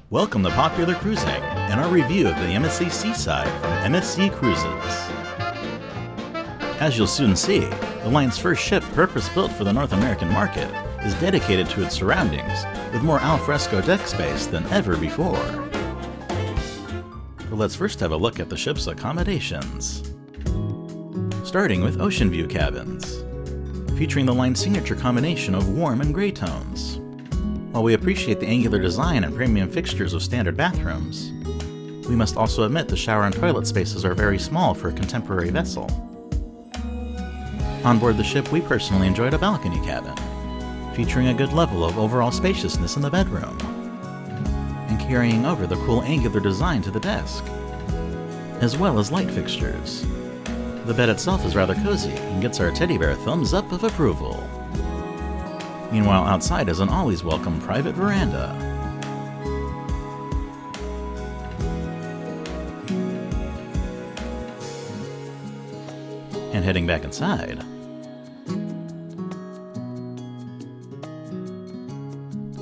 Welcome to Popular Cruising and our review of the MSC Seaside from MSC Cruises. As you'll soon see, the line's first ship purpose-built for the North American market is dedicated to its surroundings with more alfresco deck space than ever before. But let's first have a look at the ship's accommodations. Starting with ocean view cabins, featuring the line's signature combination of warm and gray tones. While we appreciate the angular design and premium fixtures of standard bathrooms, we must also admit the shower and toilet spaces are very small for a contemporary vessel. On board the ship, we personally enjoyed a balcony cabin, featuring a good level of overall spaciousness in the bedroom, and carrying over the cool angular design to the desk, as well as light fixtures. The bed itself is rather cozy and gets our teddy bear thumbs up of approval. Meanwhile, outside is an always welcome private veranda. And heading back inside,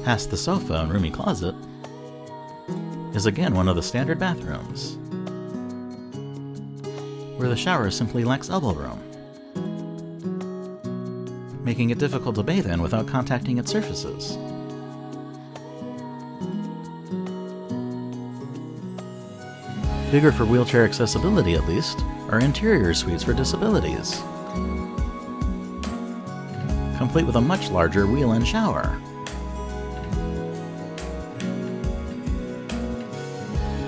past the sofa and roomy closet, is again one of the standard bathrooms, where the shower simply lacks elbow room, making it difficult to bathe in without contacting its surfaces. Bigger for wheelchair accessibility at least are interior suites for disabilities, complete with a much larger wheel-in shower.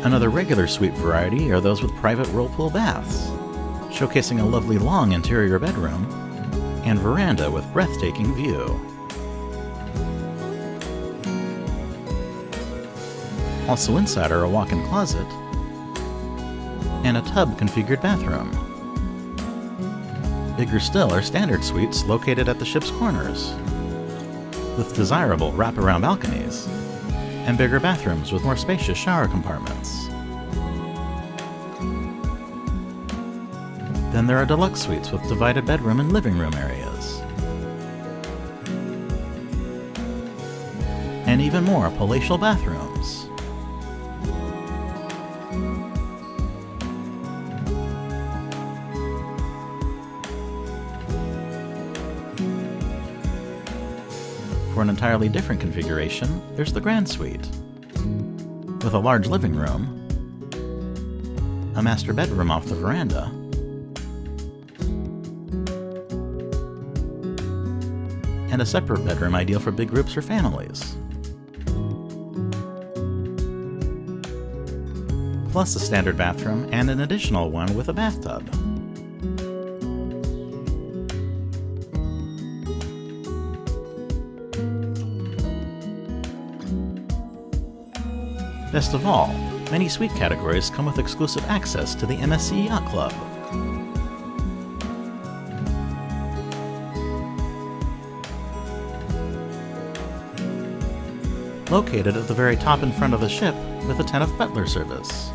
Another regular suite variety are those with private whirlpool baths, showcasing a lovely long interior bedroom and veranda with breathtaking view. Also inside are a walk-in closet and a tub-configured bathroom. Bigger still are standard suites located at the ship's corners, with desirable wraparound balconies, and bigger bathrooms with more spacious shower compartments. Then there are deluxe suites with divided bedroom and living room areas, and even more palatial bathrooms. For an entirely different configuration, there's the Grand Suite, with a large living room, a master bedroom off the veranda, and a separate bedroom ideal for big groups or families, plus a standard bathroom and an additional one with a bathtub. Best of all, many suite categories come with exclusive access to the MSC Yacht Club. Located at the very top in front of the ship with attentive butler service.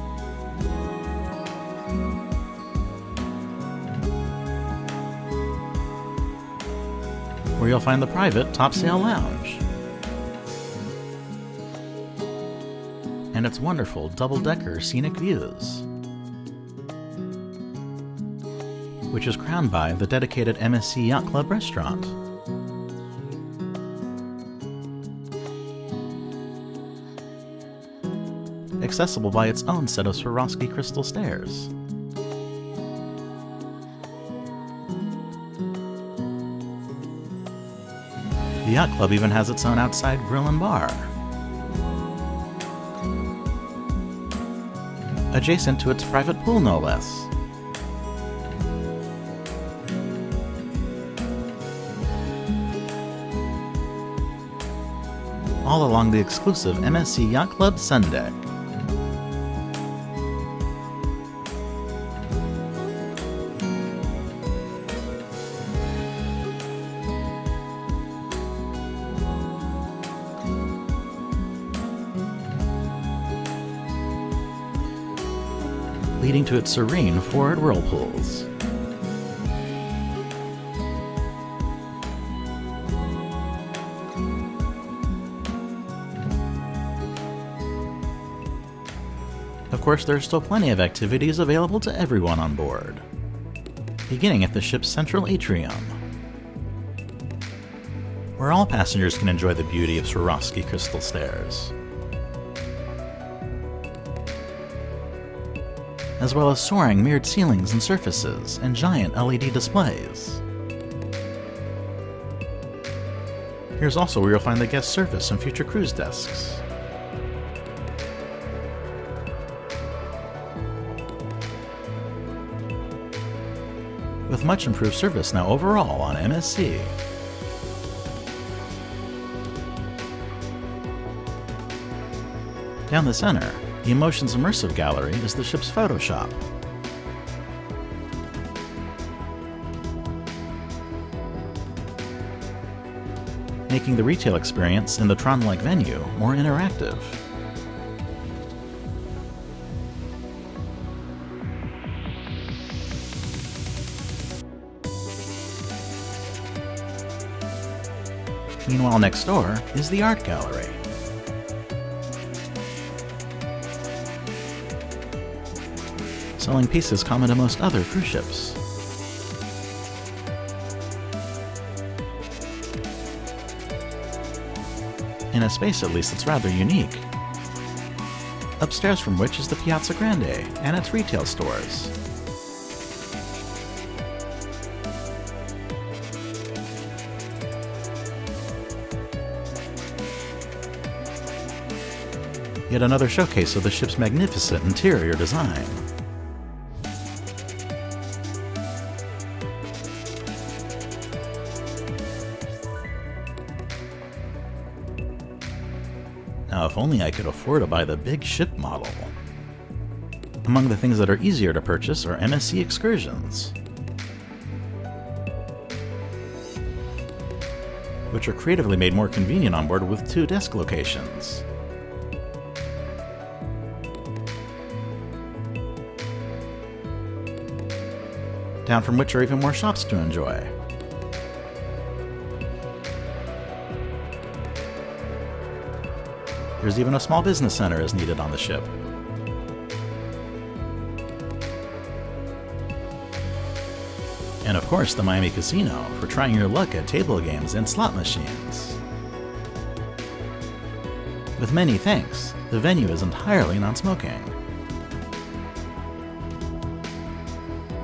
Where you'll find the private topsail lounge and its wonderful double-decker scenic views, which is crowned by the dedicated MSC Yacht Club restaurant. Accessible by its own set of Swarovski crystal stairs. The Yacht Club even has its own outside grill and bar, adjacent to its private pool no less. All along the exclusive MSC Yacht Club sun deck. Leading to its serene forward whirlpools. Of course, there are still plenty of activities available to everyone on board, beginning at the ship's central atrium, where all passengers can enjoy the beauty of Swarovski crystal stairs, as well as soaring mirrored ceilings and surfaces and giant LED displays. Here's also where you'll find the guest service and future cruise desks. With much improved service now overall on MSC. Down the center, the Emotions Immersive Gallery is the ship's photo shop. Making the retail experience in the Tron-like venue more interactive. Meanwhile, next door is the art gallery. Selling pieces common to most other cruise ships. In a space, at least, that's rather unique. Upstairs from which is the Piazza Grande and its retail stores. Yet another showcase of the ship's magnificent interior design. Now, if only I could afford to buy the big ship model. Among the things that are easier to purchase are MSC excursions, which are creatively made more convenient on board with 2 desk locations. Down from which are even more shops to enjoy. There's even a small business center as needed on the ship. And of course, the Miami Casino for trying your luck at table games and slot machines. With many thanks, the venue is entirely non-smoking.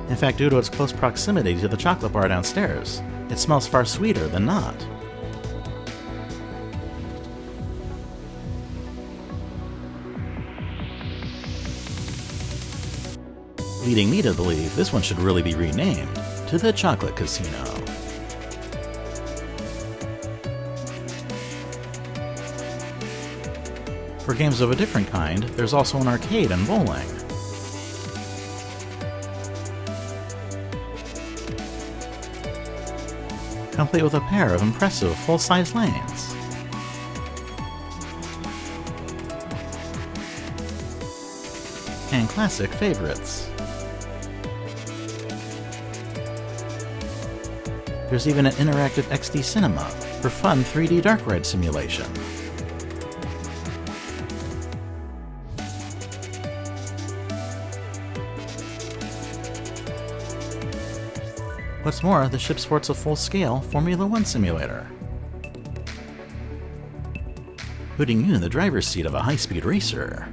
In fact, due to its close proximity to the chocolate bar downstairs, it smells far sweeter than not. Leading me to believe this one should really be renamed to the Chocolate Casino. For games of a different kind, there's also an arcade and bowling. Complete with a pair of impressive full-size lanes. And classic favorites. There's even an interactive XD cinema for fun 3D dark ride simulation. What's more, the ship sports a full-scale Formula 1 simulator, putting you in the driver's seat of a high-speed racer.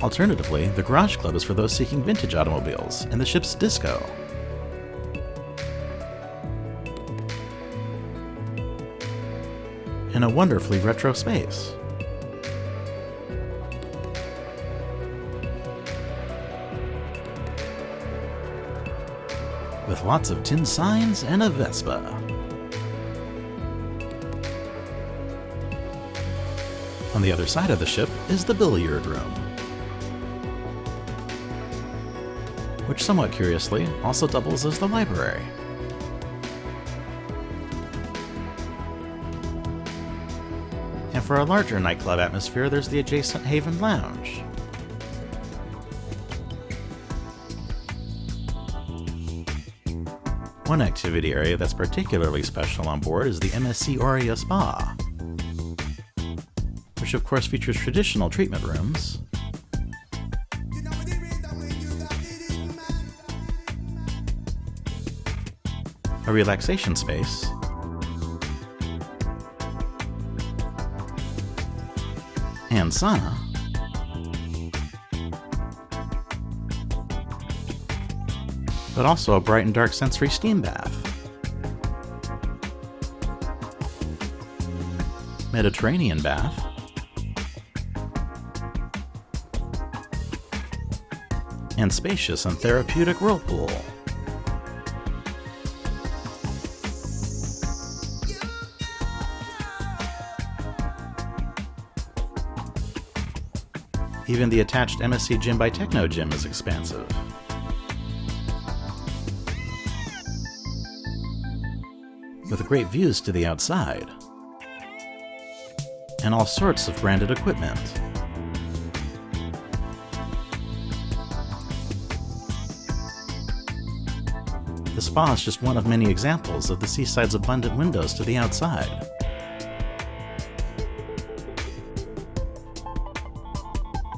Alternatively, the Garage Club is for those seeking vintage automobiles, and the ship's disco. In a wonderfully retro space. With lots of tin signs and a Vespa. On the other side of the ship is the billiard room, which somewhat curiously also doubles as the library. And for a larger nightclub atmosphere, there's the adjacent Haven Lounge. One activity area that's particularly special on board is the MSC Aurea Spa, which of course features traditional treatment rooms, a relaxation space, and sauna, but also a bright and dark sensory steam bath, Mediterranean bath, and spacious and therapeutic whirlpool. Even the attached MSC Gym by Techno Gym is expansive. With great views to the outside, and all sorts of branded equipment. The spa is just one of many examples of the Seaside's abundant windows to the outside.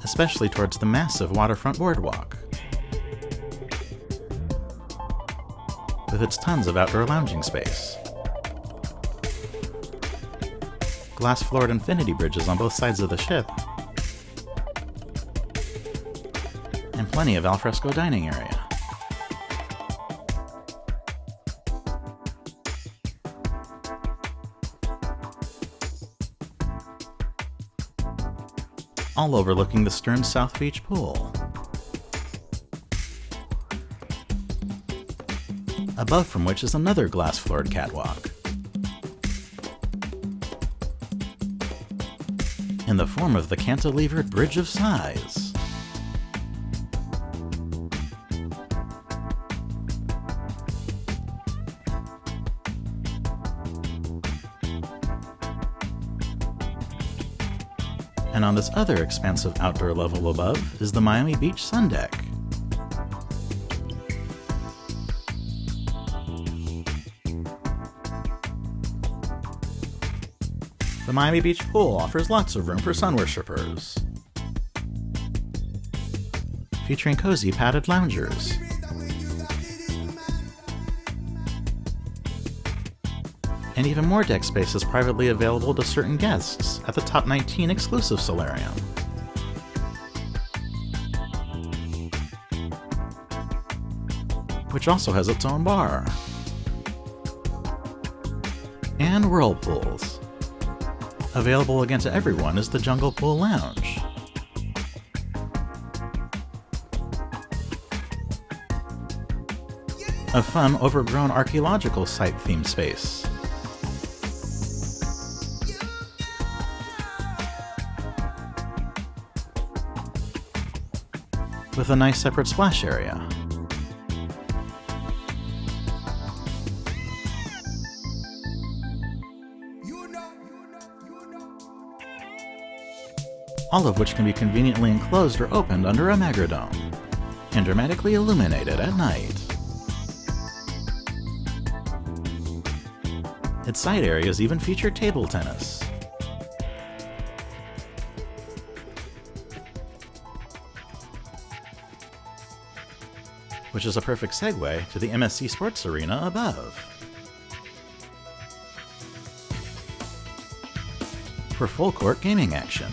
Especially towards the massive waterfront boardwalk, with its tons of outdoor lounging space, glass-floored infinity bridges on both sides of the ship, and plenty of alfresco dining area. All overlooking the stern South Beach pool. Above from which is another glass-floored catwalk, in the form of the cantilevered Bridge of Sighs. And on this other expansive outdoor level above is the Miami Beach Sun Deck. The Miami Beach pool offers lots of room for sun worshippers, featuring cozy padded loungers, and even more deck space is privately available to certain guests at the Top 19 exclusive solarium. Which also has its own bar. And whirlpools. Available again to everyone is the Jungle Pool Lounge. A fun, overgrown archaeological site-themed space. With a nice separate splash area. All of which can be conveniently enclosed or opened under a magrodome, and dramatically illuminated at night. Its side areas even feature table tennis. Which is a perfect segue to the MSC Sports Arena above. For full court gaming action.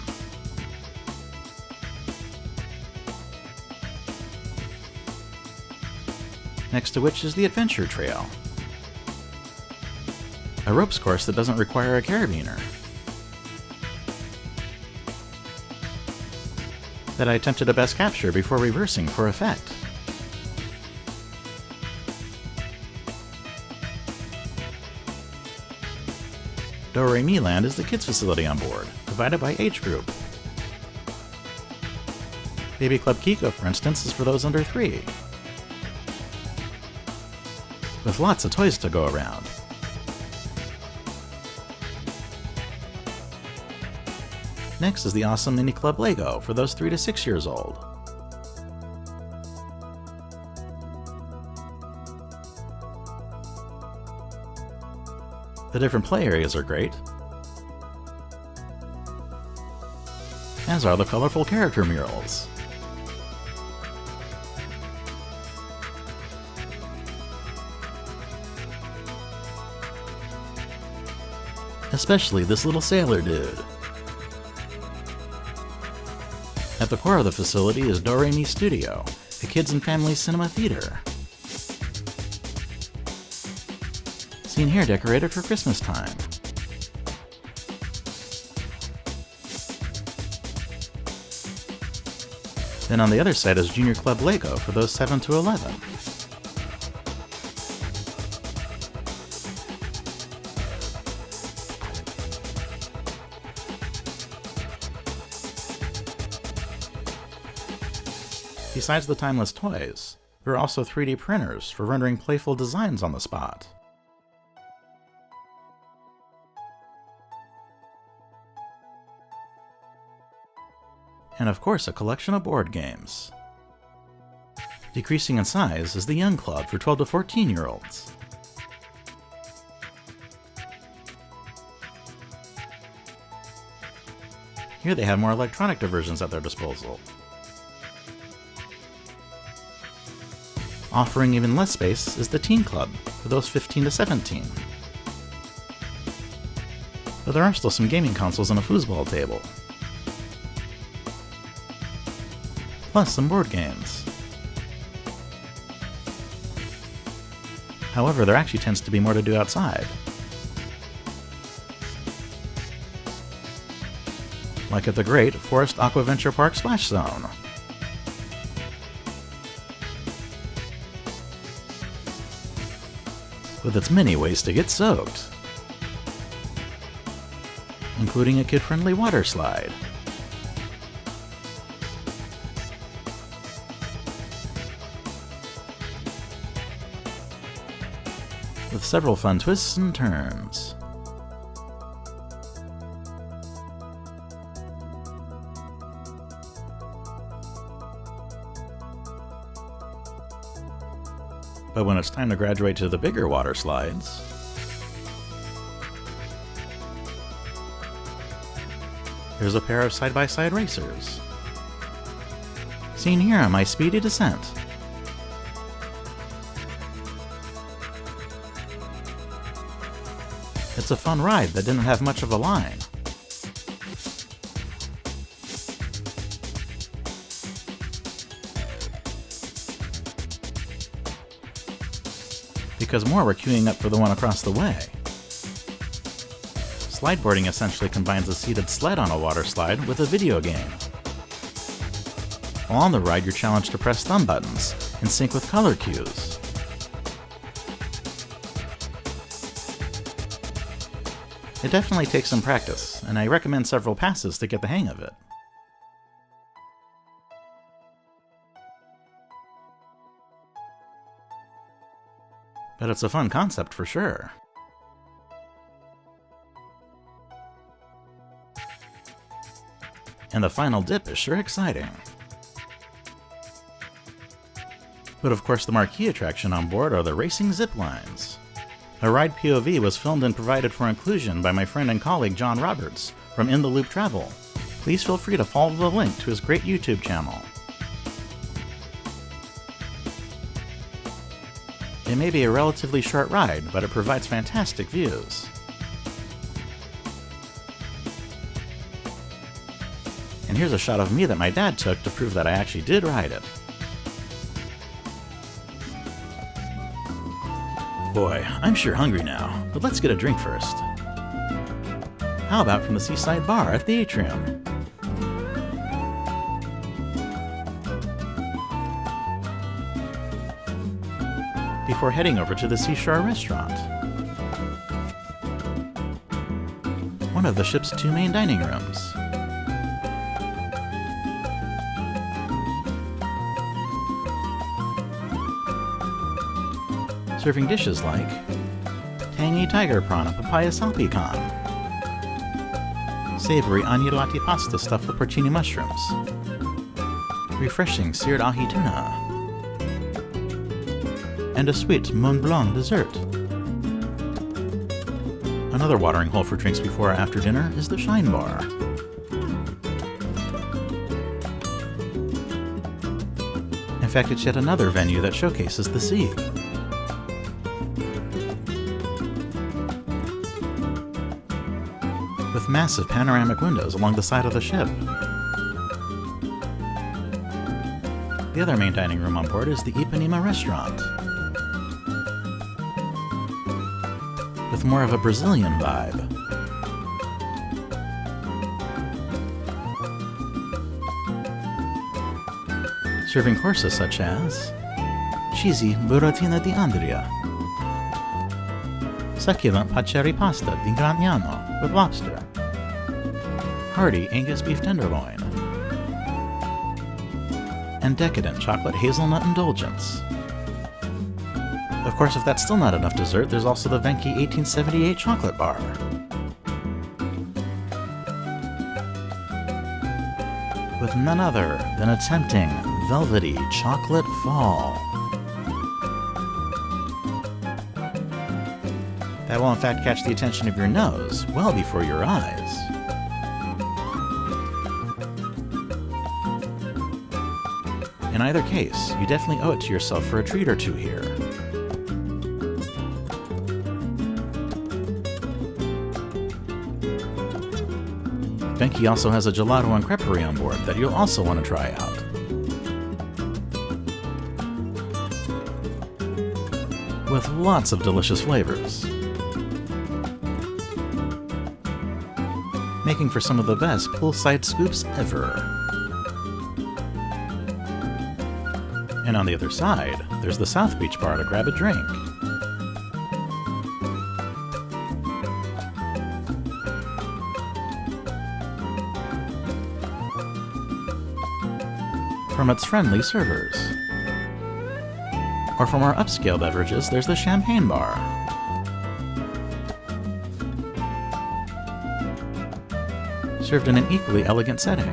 Next to which is the Adventure Trail, a ropes course that doesn't require a carabiner, that I attempted to best capture before reversing for effect. Do-Re-Mi Land is the kids facility on board, divided by age group. Baby Club Kiko, for instance, is for those under 3. With lots of toys to go around. Next is the awesome Mini Club Lego for those 3 to 6 years old. The different play areas are great. as are the colorful character murals. Especially this little sailor dude. At the core of the facility is Do Re Mi Studio, a kids and families cinema theater. Seen here decorated for Christmas time. Then on the other side is Junior Club Lego for those 7 to 11. Besides the timeless toys, there are also 3D printers for rendering playful designs on the spot. And of course, a collection of board games. Decreasing in size is the Young Club for 12 to 14-year-olds. Here they have more electronic diversions at their disposal, offering even less space is the Teen Club for those 15 to 17. But there are still some gaming consoles and a foosball table, plus some board games. However, there actually tends to be more to do outside, like at the great Forest Aquaventure Park Splash Zone. With its many ways to get soaked, including a kid-friendly water slide, with several fun twists and turns. But when it's time to graduate to the bigger water slides, here's a pair of side-by-side racers, seen here on my speedy descent. It's a fun ride that didn't have much of a line. Because more were queuing up for the one across the way. Slideboarding essentially combines a seated sled on a water slide with a video game. While on the ride, you're challenged to press thumb buttons in sync with color cues. It definitely takes some practice, and I recommend several passes to get the hang of it. But it's a fun concept for sure. And the final dip is sure exciting. But of course the marquee attraction on board are the racing zip lines. A ride POV was filmed and provided for inclusion by my friend and colleague John Roberts from In the Loop Travel. Please feel free to follow the link to his great YouTube channel. It may be a relatively short ride, but it provides fantastic views. And here's a shot of me that my dad took to prove that I actually did ride it. Boy, I'm sure hungry now, but let's get a drink first. How about from the Seaside Bar at the atrium? Before heading over to the Seashore Restaurant, one of the ship's 2 main dining rooms. Serving dishes like tangy tiger prawn and papaya salpicon, savory agnolotti pasta stuffed with porcini mushrooms, refreshing seared ahi tuna, and a sweet Mont Blanc dessert. Another watering hole for drinks before or after dinner is the Shine Bar. In fact, it's yet another venue that showcases the sea. With massive panoramic windows along the side of the ship. The other main dining room on board is the Ipanema restaurant, with more of a Brazilian vibe. Serving courses such as cheesy buratina di Andria, succulent paceri pasta di Gragnano with lobster, hearty Angus beef tenderloin, and decadent chocolate hazelnut indulgence. Of course, if that's still not enough dessert, there's also the Venki 1878 chocolate bar. With none other than a tempting, velvety chocolate fall. That will in fact catch the attention of your nose well before your eyes. In either case, you definitely owe it to yourself for a treat or two here. Venki also has a gelato and creperie on board that you'll also want to try out. With lots of delicious flavors, making for some of the best poolside scoops ever. And on the other side, there's the South Beach Bar to grab a drink. From its friendly servers. Or for more upscale beverages, there's the Champagne Bar. Served in an equally elegant setting.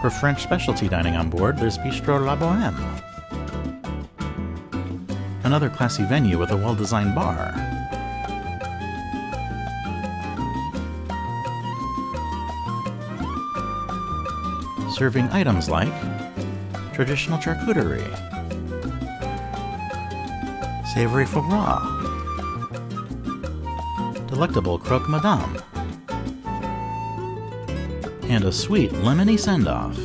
For French specialty dining on board, there's Bistro La Bohème. Another classy venue with a well-designed bar. Serving items like traditional charcuterie, savory foie gras, delectable croque madame, and a sweet lemony send-off.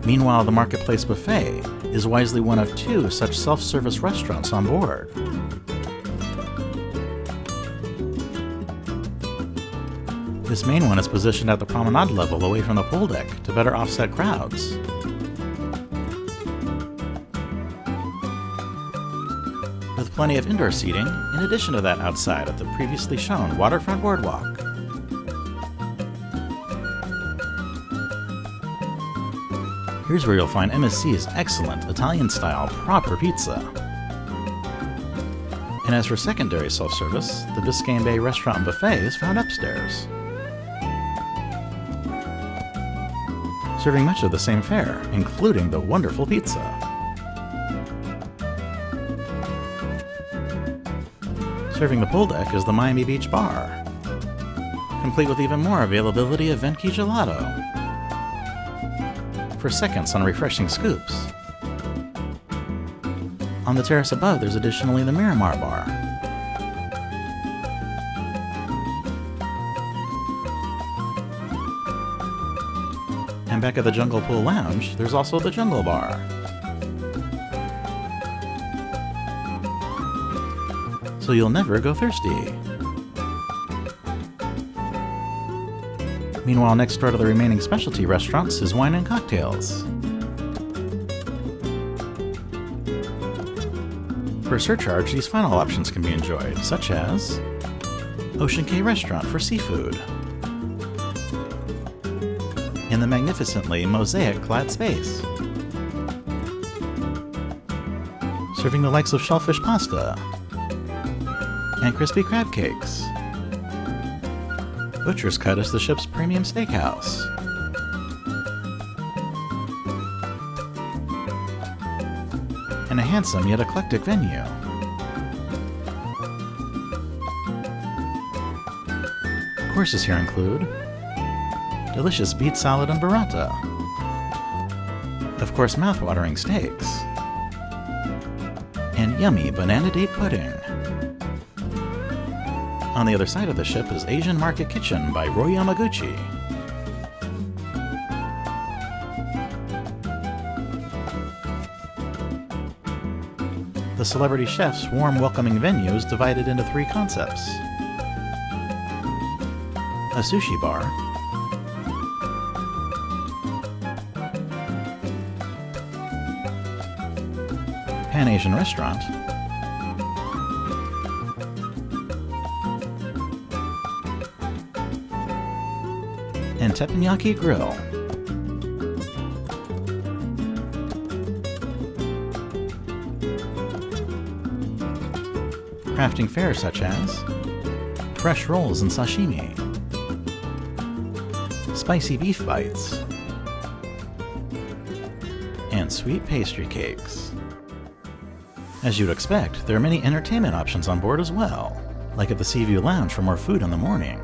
Meanwhile, the Marketplace Buffet is wisely one of 2 such self-service restaurants on board. This main one is positioned at the promenade level away from the pool deck to better offset crowds. With plenty of indoor seating, in addition to that outside at the previously shown waterfront boardwalk. Here's where you'll find MSC's excellent Italian-style proper pizza. And as for secondary self-service, the Biscayne Bay Restaurant and Buffet is found upstairs, serving much of the same fare, including the wonderful pizza. Serving the pool deck is the Miami Beach Bar, complete with even more availability of Venki gelato for seconds on refreshing scoops. On the terrace above, there's additionally the Miramar Bar. And back at the Jungle Pool Lounge, there's also the Jungle Bar. So you'll never go thirsty. Meanwhile, next door to the remaining specialty restaurants is wine and cocktails. For a surcharge, these final options can be enjoyed, such as Ocean Cay Restaurant for seafood, in the magnificently mosaic-clad space, serving the likes of shellfish pasta and crispy crab cakes. Butcher's Cut is the ship's premium steakhouse. And a handsome yet eclectic venue. courses here include delicious beet salad and burrata, of course mouth-watering steaks, and yummy banana date pudding. On the other side of the ship is Asian Market Kitchen by Roy Yamaguchi. The celebrity chef's warm, welcoming venue is divided into 3 concepts: a sushi bar, Pan-Asian restaurant, and teppanyaki grill. Crafting fare such as fresh rolls and sashimi, spicy beef bites, and sweet pastry cakes. As you'd expect, there are many entertainment options on board as well, like at the Seaview Lounge for more food in the morning.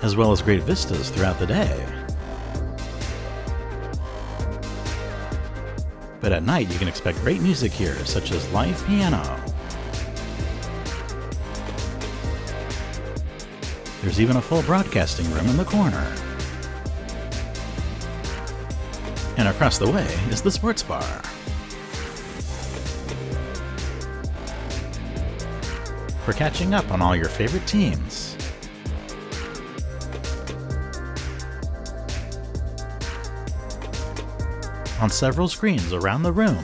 As well as great vistas throughout the day. But at night you can expect great music here, such as live piano. There's even a full broadcasting room in the corner. And across the way is the sports bar. For catching up on all your favorite teams. On several screens around the room.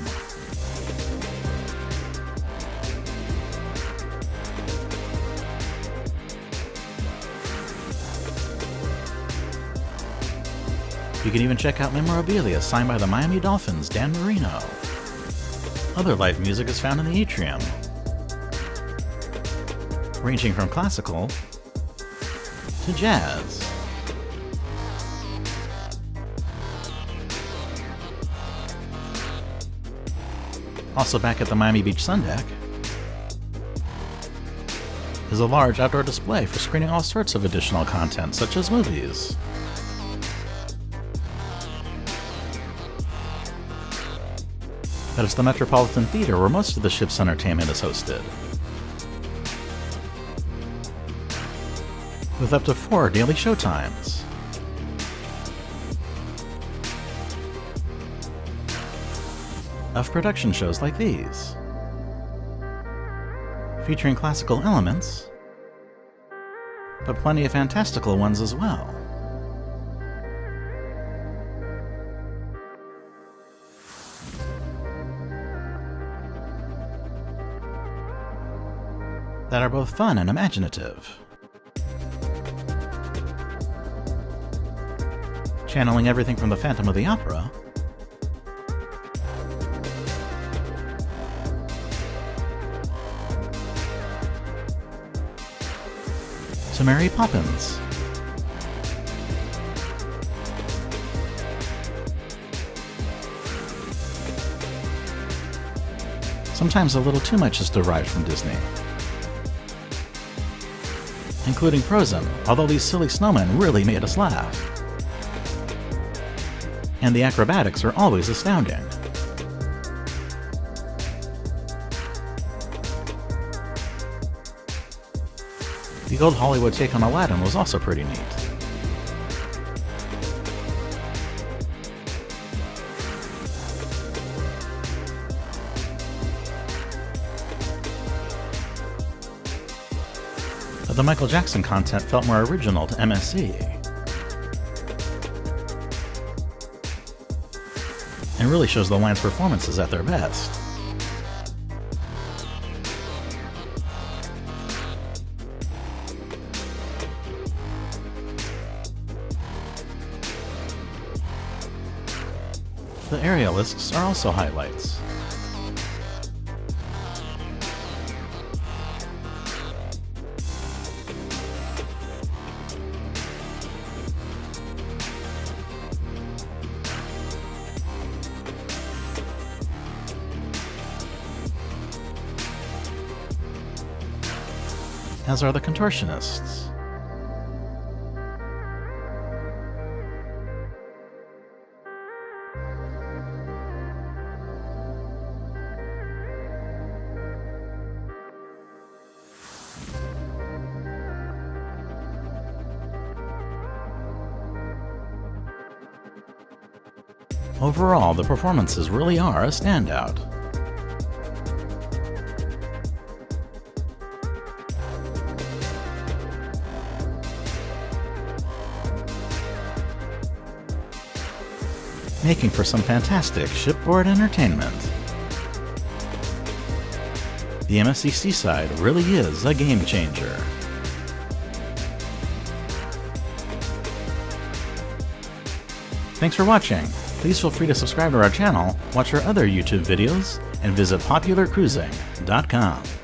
You can even check out memorabilia signed by the Miami Dolphins' Dan Marino. Other live music is found in the atrium, ranging from classical to jazz. Also back at the Miami Beach Sun Deck is a large outdoor display for screening all sorts of additional content, such as movies. But it's the Metropolitan Theater where most of the ship's entertainment is hosted, with up to 4 daily showtimes. Of production shows like these, featuring classical elements, but plenty of fantastical ones as well. That are both fun and imaginative, channeling everything from the Phantom of the Opera to Mary Poppins. Sometimes a little too much is derived from Disney, including Frozen, although these silly snowmen really made us laugh. And the acrobatics are always astounding. The old Hollywood take on Aladdin was also pretty neat. But the Michael Jackson content felt more original to MSC, and really shows the line's performances at their best. The aerialists are also highlights. as are the contortionists. Overall, the performances really are a standout. Making for some fantastic shipboard entertainment. The MSC Seaside really is a game changer. Thanks for watching. Please feel free to subscribe to our channel, watch our other YouTube videos, and visit popularcruising.com.